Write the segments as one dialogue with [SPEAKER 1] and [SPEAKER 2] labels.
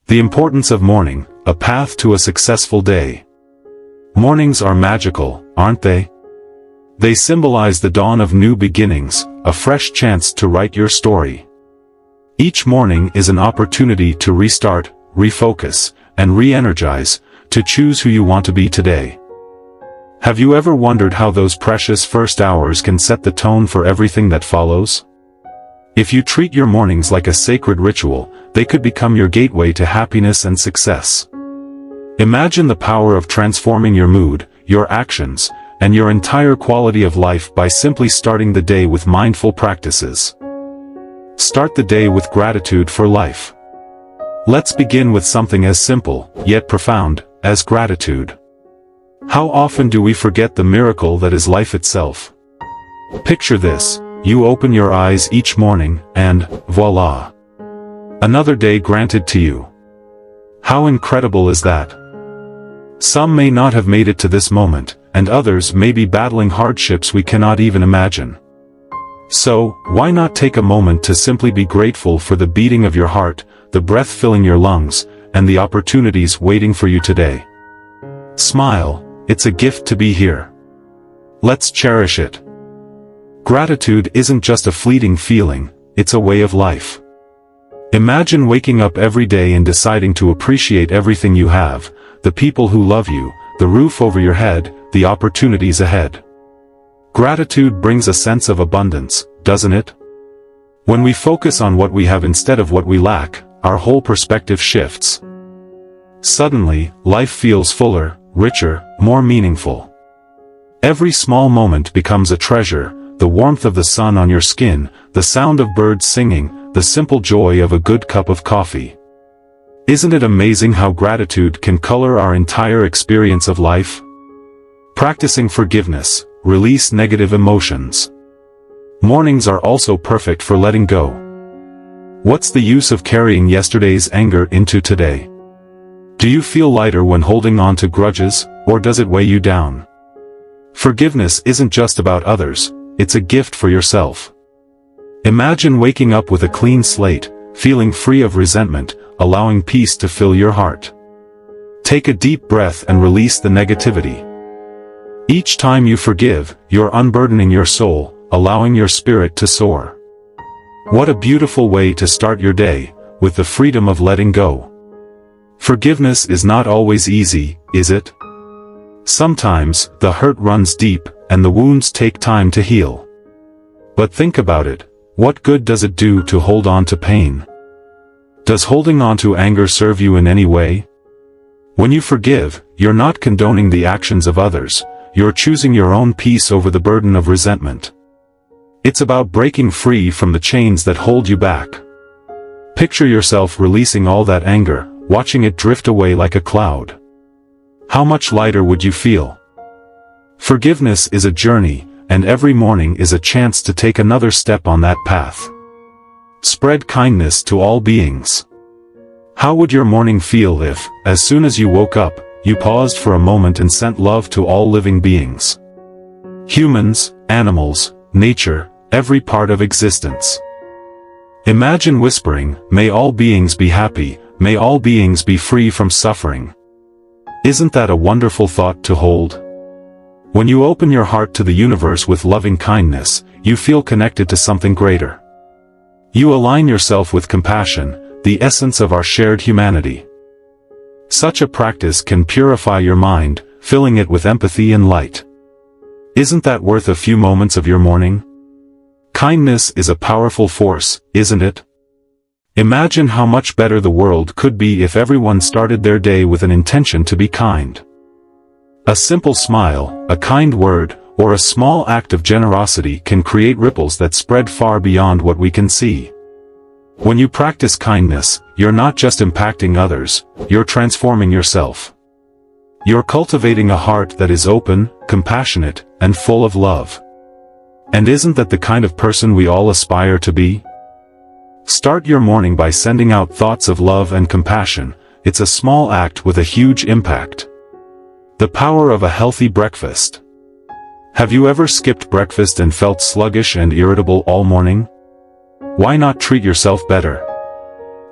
[SPEAKER 1] The importance of morning, a path to a successful day. Mornings are magical, aren't they? They symbolize the dawn of new beginnings, a fresh chance to write your story. Each morning is an opportunity to restart, refocus, and re-energize, to choose who you want to be today. Have you ever wondered how those precious first hours can set the tone for everything that follows? If you treat your mornings like a sacred ritual, they could become your gateway to happiness and success. Imagine the power of transforming your mood, your actions, and your entire quality of life by simply starting the day with mindful practices. Start the day with gratitude for life. Let's begin with something as simple, yet profound, as gratitude. How often do we forget the miracle that is life itself? Picture this, you open your eyes each morning, and, voila! Another day granted to you. How incredible is that? Some may not have made it to this moment, and others may be battling hardships we cannot even imagine. So, why not take a moment to simply be grateful for the beating of your heart, the breath filling your lungs, and the opportunities waiting for you today? Smile, it's a gift to be here. Let's cherish it. Gratitude isn't just a fleeting feeling, it's a way of life. Imagine waking up every day and deciding to appreciate everything you have, the people who love you, the roof over your head, the opportunities ahead. Gratitude brings a sense of abundance, doesn't it? When we focus on what we have instead of what we lack, our whole perspective shifts. Suddenly, life feels fuller, richer, more meaningful. Every small moment becomes a treasure, the warmth of the sun on your skin, the sound of birds singing, the simple joy of a good cup of coffee. Isn't it amazing how gratitude can color our entire experience of life? Practicing forgiveness, release negative emotions. Mornings are also perfect for letting go. What's the use of carrying yesterday's anger into today? Do you feel lighter when holding on to grudges, or does it weigh you down? Forgiveness isn't just about others, it's a gift for yourself. Imagine waking up with a clean slate, feeling free of resentment, allowing peace to fill your heart. Take a deep breath and release the negativity. Each time you forgive, you're unburdening your soul, allowing your spirit to soar. What a beautiful way to start your day, with the freedom of letting go. Forgiveness is not always easy, is it? Sometimes, the hurt runs deep, and the wounds take time to heal. But think about it, what good does it do to hold on to pain? Does holding on to anger serve you in any way? When you forgive, you're not condoning the actions of others, you're choosing your own peace over the burden of resentment. It's about breaking free from the chains that hold you back. Picture yourself releasing all that anger, watching it drift away like a cloud. How much lighter would you feel? Forgiveness is a journey, and every morning is a chance to take another step on that path. Spread kindness to all beings. How would your morning feel if, as soon as you woke up, you paused for a moment and sent love to all living beings? Humans, animals, nature, every part of existence. Imagine whispering, "May all beings be happy, may all beings be free from suffering." Isn't that a wonderful thought to hold? When you open your heart to the universe with loving kindness, you feel connected to something greater. You align yourself with compassion, the essence of our shared humanity. Such a practice can purify your mind, filling it with empathy and light. Isn't that worth a few moments of your morning? Kindness is a powerful force, isn't it? Imagine how much better the world could be if everyone started their day with an intention to be kind. A simple smile, a kind word, or a small act of generosity can create ripples that spread far beyond what we can see. When you practice kindness, you're not just impacting others, you're transforming yourself. You're cultivating a heart that is open, compassionate, and full of love. And isn't that the kind of person we all aspire to be? Start your morning by sending out thoughts of love and compassion. It's a small act with a huge impact. The power of a healthy breakfast. Have you ever skipped breakfast and felt sluggish and irritable all morning? Why not treat yourself better?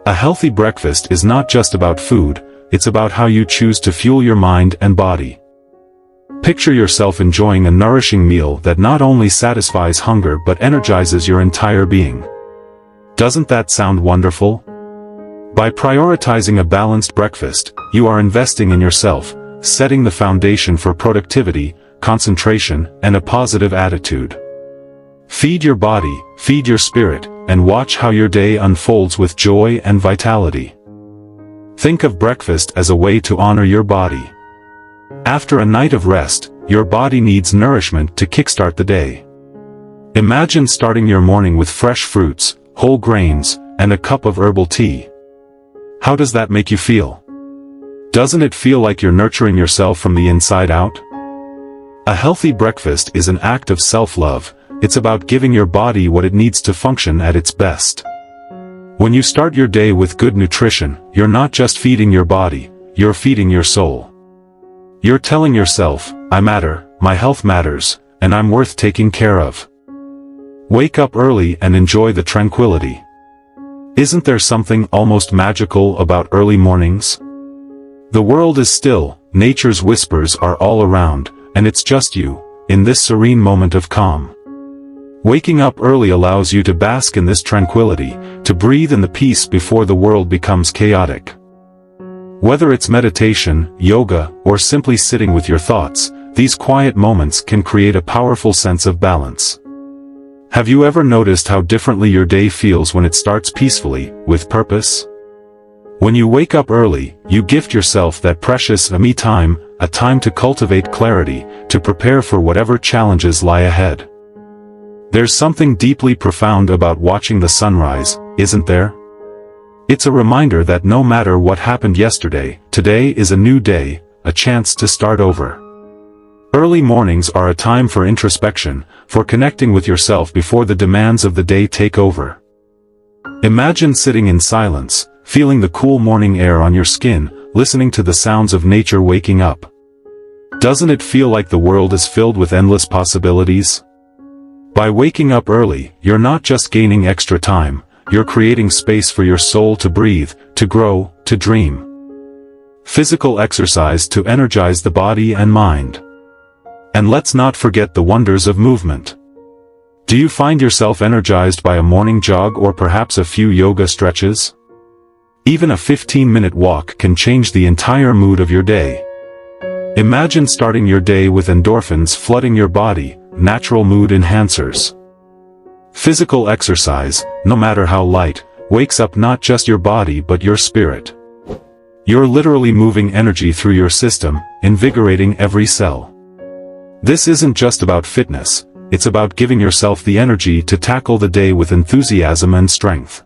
[SPEAKER 1] A healthy breakfast is not just about food, it's about how you choose to fuel your mind and body. Picture yourself enjoying a nourishing meal that not only satisfies hunger but energizes your entire being. Doesn't that sound wonderful? By prioritizing a balanced breakfast, you are investing in yourself, setting the foundation for productivity, concentration, and a positive attitude. Feed your body, feed your spirit, and watch how your day unfolds with joy and vitality. Think of breakfast as a way to honor your body. After a night of rest, your body needs nourishment to kickstart the day. Imagine starting your morning with fresh fruits, whole grains, and a cup of herbal tea. How does that make you feel? Doesn't it feel like you're nurturing yourself from the inside out? A healthy breakfast is an act of self-love. It's about giving your body what it needs to function at its best. When you start your day with good nutrition, you're not just feeding your body, you're feeding your soul. You're telling yourself, I matter, my health matters, and I'm worth taking care of. Wake up early and enjoy the tranquility. Isn't there something almost magical about early mornings? The world is still, nature's whispers are all around, and it's just you, in this serene moment of calm. Waking up early allows you to bask in this tranquility, to breathe in the peace before the world becomes chaotic. Whether it's meditation, yoga, or simply sitting with your thoughts, these quiet moments can create a powerful sense of balance. Have you ever noticed how differently your day feels when it starts peacefully, with purpose? When you wake up early, you gift yourself that precious me time, a time to cultivate clarity, to prepare for whatever challenges lie ahead. There's something deeply profound about watching the sunrise, isn't there? It's a reminder that no matter what happened yesterday, today is a new day, a chance to start over. Early mornings are a time for introspection, for connecting with yourself before the demands of the day take over. Imagine sitting in silence, feeling the cool morning air on your skin, listening to the sounds of nature waking up. Doesn't it feel like the world is filled with endless possibilities? By waking up early, you're not just gaining extra time, you're creating space for your soul to breathe, to grow, to dream. Physical exercise to energize the body and mind. And let's not forget the wonders of movement. Do you find yourself energized by a morning jog or perhaps a few yoga stretches? Even a 15-minute walk can change the entire mood of your day. Imagine starting your day with endorphins flooding your body, natural mood enhancers. Physical exercise, no matter how light, wakes up not just your body but your spirit. You're literally moving energy through your system, invigorating every cell. This isn't just about fitness, it's about giving yourself the energy to tackle the day with enthusiasm and strength.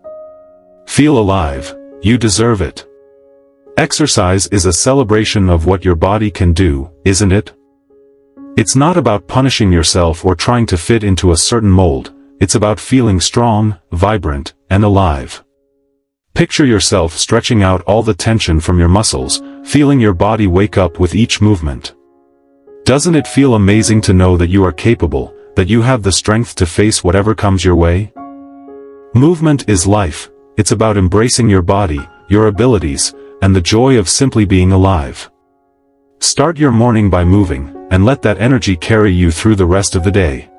[SPEAKER 1] Feel alive, you deserve it. Exercise is a celebration of what your body can do, isn't it? It's not about punishing yourself or trying to fit into a certain mold, it's about feeling strong, vibrant, and alive. Picture yourself stretching out all the tension from your muscles, feeling your body wake up with each movement. Doesn't it feel amazing to know that you are capable, that you have the strength to face whatever comes your way? Movement is life, it's about embracing your body, your abilities, and the joy of simply being alive. Start your morning by moving, and let that energy carry you through the rest of the day.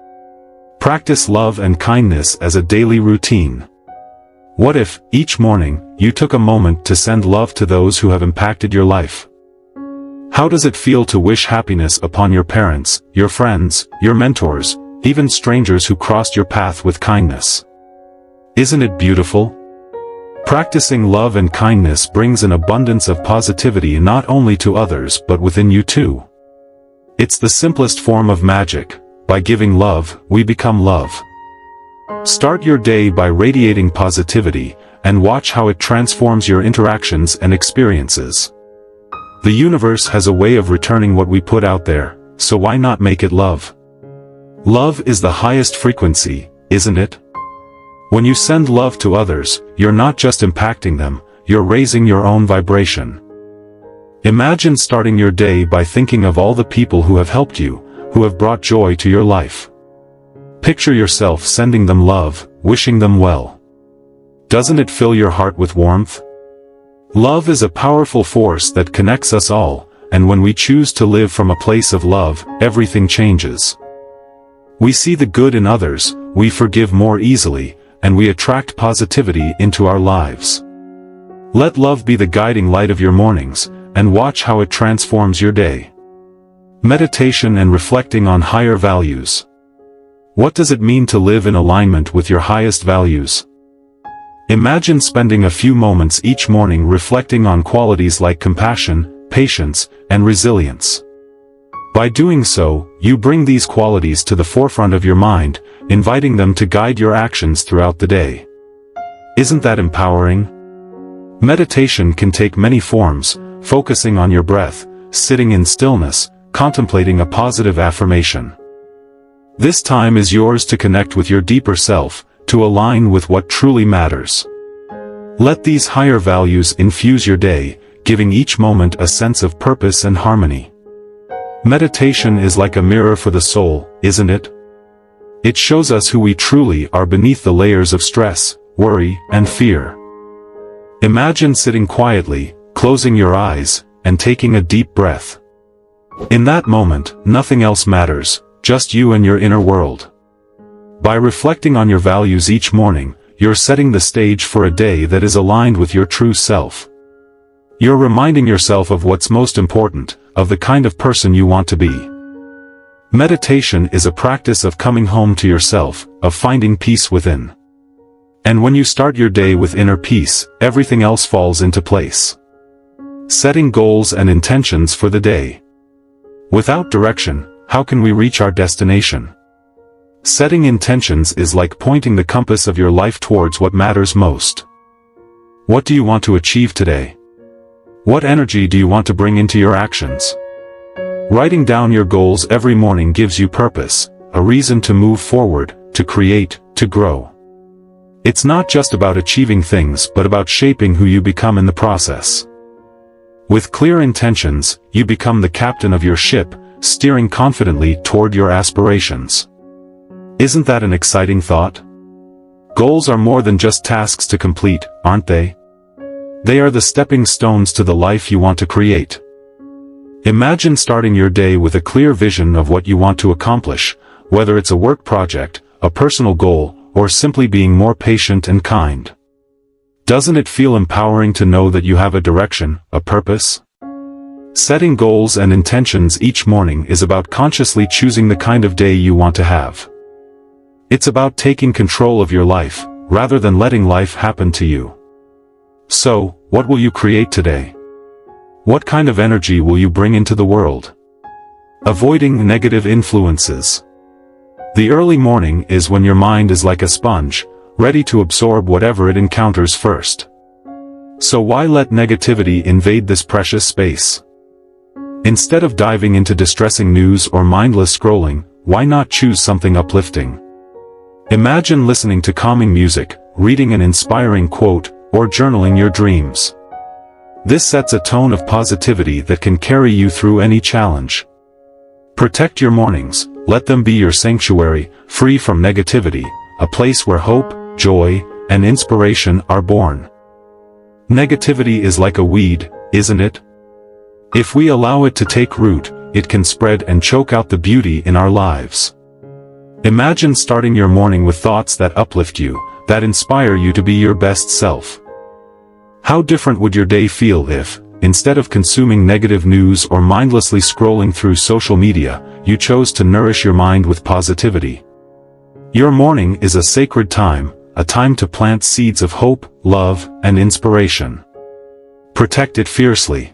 [SPEAKER 1] Practice love and kindness as a daily routine. What if, each morning, you took a moment to send love to those who have impacted your life? How does it feel to wish happiness upon your parents, your friends, your mentors, even strangers who crossed your path with kindness? Isn't it beautiful? Practicing love and kindness brings an abundance of positivity not only to others but within you too. It's the simplest form of magic. By giving love, we become love. Start your day by radiating positivity, and watch how it transforms your interactions and experiences. The universe has a way of returning what we put out there, so why not make it love? Love is the highest frequency, isn't it? When you send love to others, you're not just impacting them, you're raising your own vibration. Imagine starting your day by thinking of all the people who have helped you, who have brought joy to your life. Picture yourself sending them love, wishing them well. Doesn't it fill your heart with warmth? Love is a powerful force that connects us all, and when we choose to live from a place of love, everything changes. We see the good in others, we forgive more easily, and we attract positivity into our lives. Let love be the guiding light of your mornings, and watch how it transforms your day. Meditation and reflecting on higher values. What does it mean to live in alignment with your highest values? Imagine spending a few moments each morning reflecting on qualities like compassion, patience, and resilience. By doing so, you bring these qualities to the forefront of your mind, inviting them to guide your actions throughout the day. Isn't that empowering? Meditation can take many forms, focusing on your breath, sitting in stillness, contemplating a positive affirmation. This time is yours to connect with your deeper self, to align with what truly matters. Let these higher values infuse your day, giving each moment a sense of purpose and harmony. Meditation is like a mirror for the soul, isn't it? It shows us who we truly are beneath the layers of stress, worry, and fear. Imagine sitting quietly, closing your eyes, and taking a deep breath. In that moment, nothing else matters, just you and your inner world. By reflecting on your values each morning, you're setting the stage for a day that is aligned with your true self. You're reminding yourself of what's most important, of the kind of person you want to be. Meditation is a practice of coming home to yourself, of finding peace within. And when you start your day with inner peace, everything else falls into place. Setting goals and intentions for the day. Without direction, how can we reach our destination? Setting intentions is like pointing the compass of your life towards what matters most. What do you want to achieve today? What energy do you want to bring into your actions? Writing down your goals every morning gives you purpose, a reason to move forward, to create, to grow. It's not just about achieving things but about shaping who you become in the process. With clear intentions, you become the captain of your ship, steering confidently toward your aspirations. Isn't that an exciting thought? Goals are more than just tasks to complete, aren't they? They are the stepping stones to the life you want to create. Imagine starting your day with a clear vision of what you want to accomplish, whether it's a work project, a personal goal, or simply being more patient and kind. Doesn't it feel empowering to know that you have a direction, a purpose? Setting goals and intentions each morning is about consciously choosing the kind of day you want to have. It's about taking control of your life, rather than letting life happen to you. So, what will you create today? What kind of energy will you bring into the world? Avoiding negative influences. The early morning is when your mind is like a sponge, ready to absorb whatever it encounters first. So why let negativity invade this precious space? Instead of diving into distressing news or mindless scrolling, why not choose something uplifting? Imagine listening to calming music, reading an inspiring quote, or journaling your dreams. This sets a tone of positivity that can carry you through any challenge. Protect your mornings, let them be your sanctuary, free from negativity, a place where hope, joy, and inspiration are born. Negativity is like a weed, isn't it? If we allow it to take root, it can spread and choke out the beauty in our lives. Imagine starting your morning with thoughts that uplift you, that inspire you to be your best self. How different would your day feel if, instead of consuming negative news or mindlessly scrolling through social media, you chose to nourish your mind with positivity? Your morning is a sacred time, a time to plant seeds of hope, love, and inspiration. Protect it fiercely.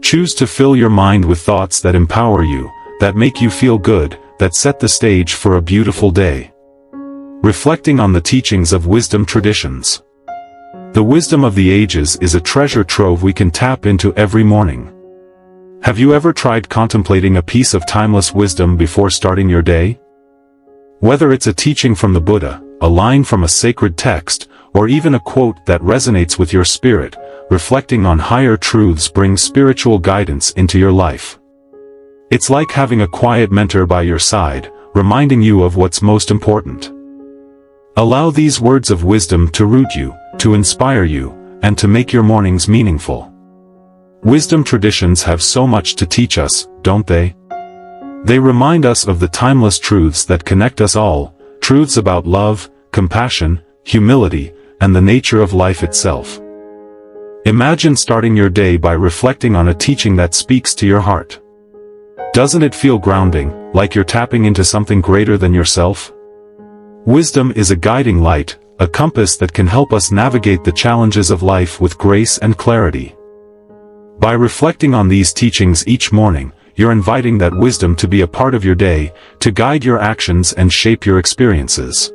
[SPEAKER 1] Choose to fill your mind with thoughts that empower you, that make you feel good, that set the stage for a beautiful day. Reflecting on the teachings of wisdom traditions. The wisdom of the ages is a treasure trove we can tap into every morning. Have you ever tried contemplating a piece of timeless wisdom before starting your day? Whether it's a teaching from the Buddha, a line from a sacred text, or even a quote that resonates with your spirit, reflecting on higher truths brings spiritual guidance into your life. It's like having a quiet mentor by your side, reminding you of what's most important. Allow these words of wisdom to root you, to inspire you, and to make your mornings meaningful. Wisdom traditions have so much to teach us, don't they? They remind us of the timeless truths that connect us all, truths about love, compassion, humility, and the nature of life itself. Imagine starting your day by reflecting on a teaching that speaks to your heart. Doesn't it feel grounding, like you're tapping into something greater than yourself? Wisdom is a guiding light, a compass that can help us navigate the challenges of life with grace and clarity. By reflecting on these teachings each morning, you're inviting that wisdom to be a part of your day, to guide your actions and shape your experiences.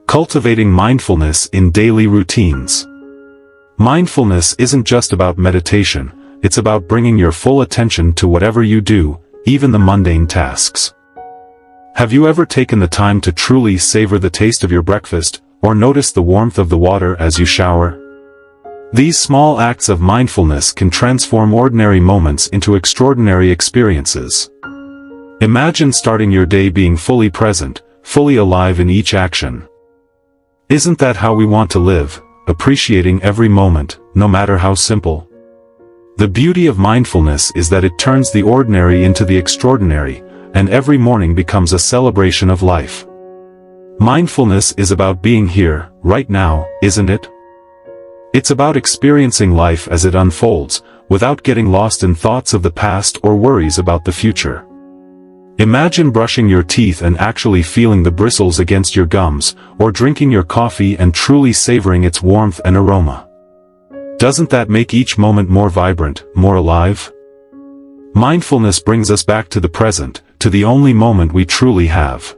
[SPEAKER 1] Cultivating mindfulness in daily routines. Mindfulness isn't just about meditation, it's about bringing your full attention to whatever you do, even the mundane tasks. Have you ever taken the time to truly savor the taste of your breakfast, or notice the warmth of the water as you shower? These small acts of mindfulness can transform ordinary moments into extraordinary experiences. Imagine starting your day being fully present, fully alive in each action. Isn't that how we want to live, appreciating every moment, no matter how simple? The beauty of mindfulness is that it turns the ordinary into the extraordinary, and every morning becomes a celebration of life. Mindfulness is about being here, right now, isn't it? It's about experiencing life as it unfolds, without getting lost in thoughts of the past or worries about the future. Imagine brushing your teeth and actually feeling the bristles against your gums, or drinking your coffee and truly savoring its warmth and aroma. Doesn't that make each moment more vibrant, more alive? Mindfulness brings us back to the present, to the only moment we truly have.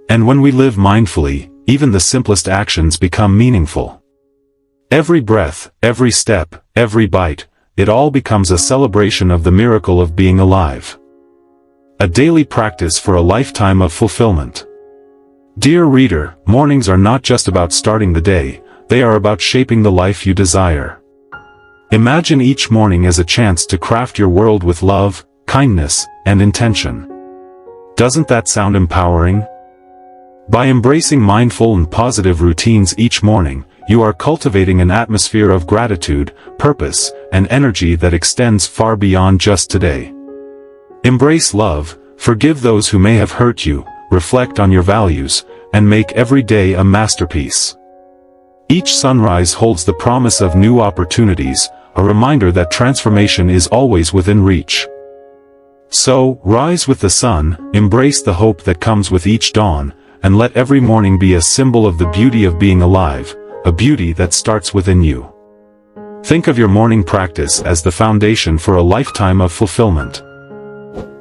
[SPEAKER 1] And when we live mindfully, even the simplest actions become meaningful. Every breath, every step, every bite, it all becomes a celebration of the miracle of being alive. A daily practice for a lifetime of fulfillment. Dear reader, mornings are not just about starting the day, they are about shaping the life you desire. Imagine each morning as a chance to craft your world with love, kindness, and intention. Doesn't that sound empowering? By embracing mindful and positive routines each morning, you are cultivating an atmosphere of gratitude, purpose, and energy that extends far beyond just today. Embrace love, forgive those who may have hurt you, reflect on your values, and make every day a masterpiece. Each sunrise holds the promise of new opportunities, a reminder that transformation is always within reach. So, rise with the sun, embrace the hope that comes with each dawn, and let every morning be a symbol of the beauty of being alive, a beauty that starts within you. Think of your morning practice as the foundation for a lifetime of fulfillment.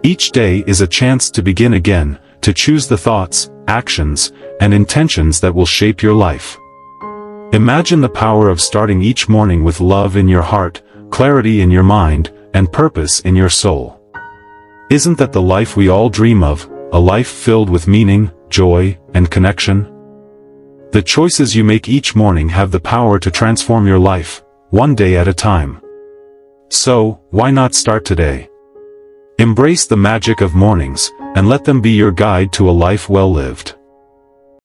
[SPEAKER 1] Each day is a chance to begin again, to choose the thoughts, actions, and intentions that will shape your life. Imagine the power of starting each morning with love in your heart, clarity in your mind, and purpose in your soul. Isn't that the life we all dream of, a life filled with meaning, joy, and connection? The choices you make each morning have the power to transform your life, one day at a time. So, why not start today? Embrace the magic of mornings, and let them be your guide to a life well lived.